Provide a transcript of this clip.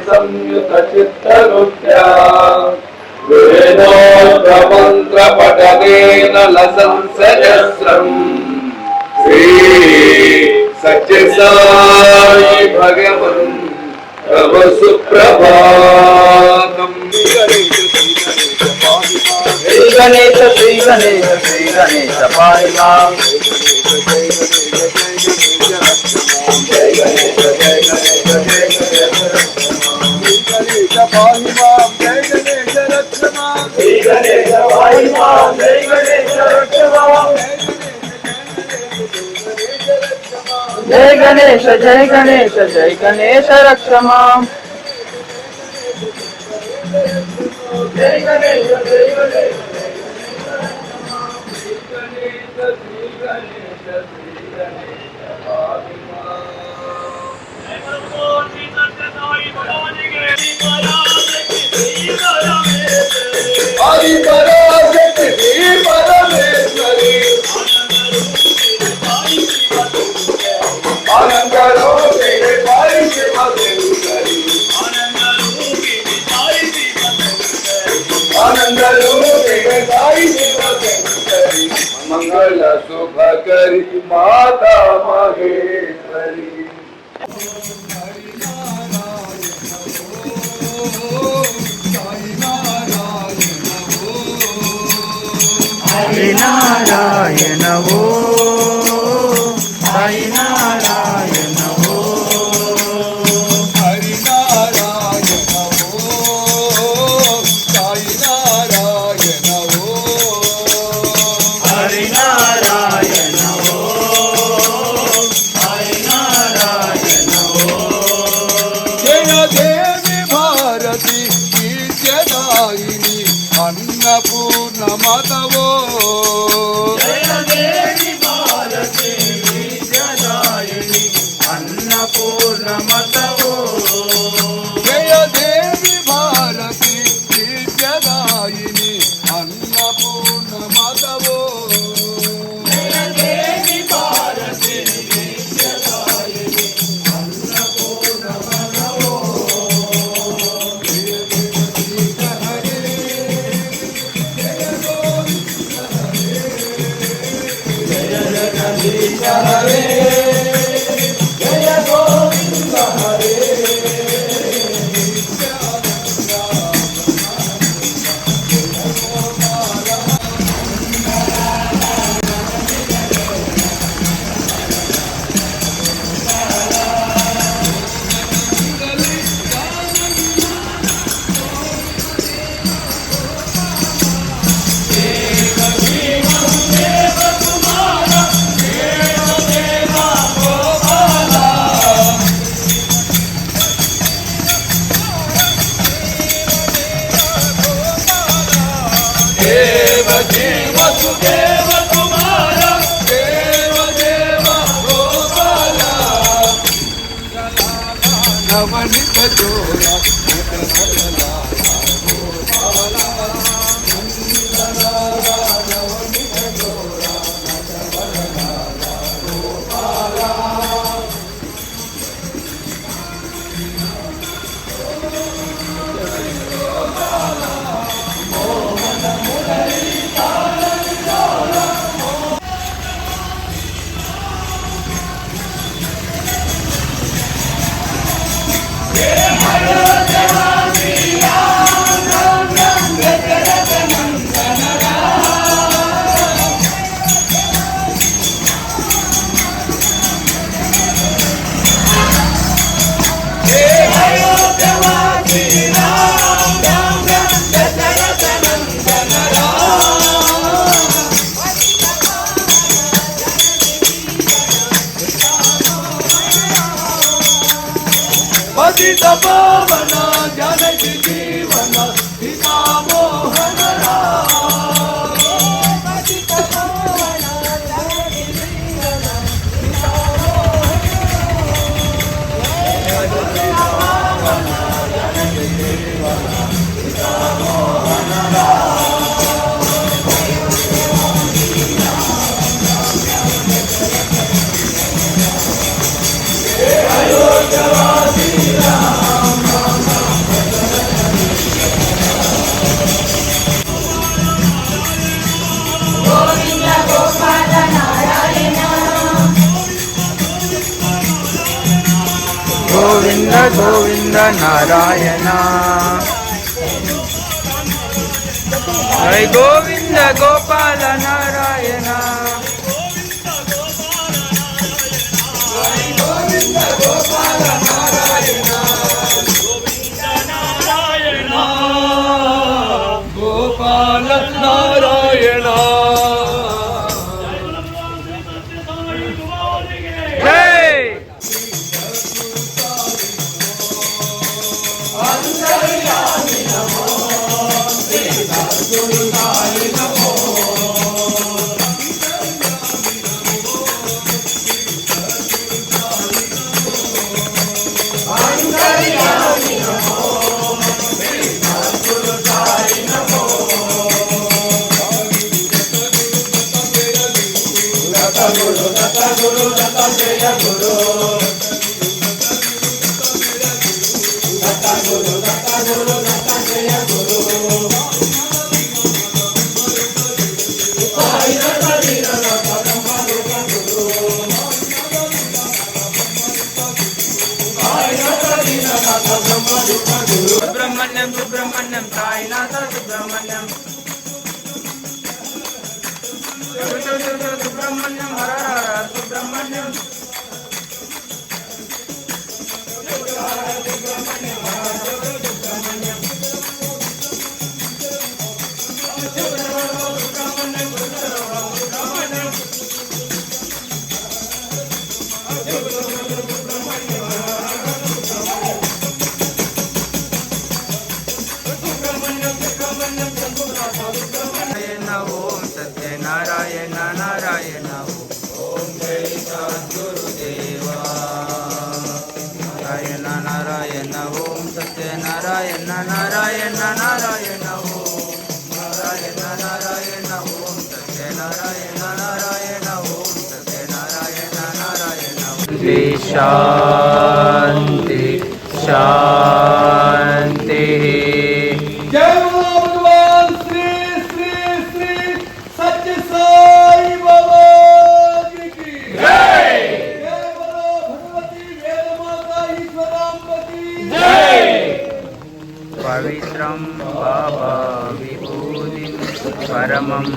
संयुतचित्तरुद्या वेदोक्तमन्त्रपठनेन लसंसहस्रम् श्री सत्यसाई भगवन् तव सुप्रभातम्। श्री गणेश श्री गणेश श्री गणेश पाहि मां। जय गणेश जय गणेश जय गणेश पाहि मां। जय गणेश रक्ष मां। श्री गणेश पाहि मां। जय गणेश रक्ष मां। जय गणेश जय गणेश जय गणेश रक्ष मां। जय गणेश जय गणेश मंगल शुभ करी माता महेश्वरी। हरि नारायण वो हरि नारायण वो हरि नारायण वो साई नारायण वो हरि नारायण वो हरि नारायण वो। जय देवी भारती विद्यादायिनी अन्नपूर्ण मातवो। जय देवी भारती विद्यादायिनी अन्नपूर्ण मातवो। जय देवी भारती विद्यादायिनी अन्नपूर्ण मातवो। जय देवी भारती विद्यादायिनी अन्नपूर्ण मातवो। हरे जय गोविंद हरे। देव तुम्हारा देव देवा पतित पावन जानकी जीवन सीता मोहन राम। पतित पावन जानकी जीवन सीता मोहन गोविंद गोविंद नारायण जय गोविंद गोपाल नारायण गोविंद गोपाल नारायण गोविंद नारायण गोपाल नारायण। सुब्रह्मण्यम सुब्रह्मण्यम साईनाथ सुब्रह्मण्यम सुब्रह्मण्यम हर हर हर सुब्रह्मण्यम ओम सत्यनारायण नारायण ओम जय सद्गुरुदेवा नारायण नारायण ओम सत्यनारायण नारायण नारायण ओम नारायण नारायण ओम सत्यनारायण नारायण ओम सत्यनारायण नारायण शांति शांति। जय भगवान श्री श्री श्री सत्य साई बाबा की जय। जय बोलो भगवती वेद माता ईश्वराम्ब की जय। पवित्रं बाबा विभूतिं परमं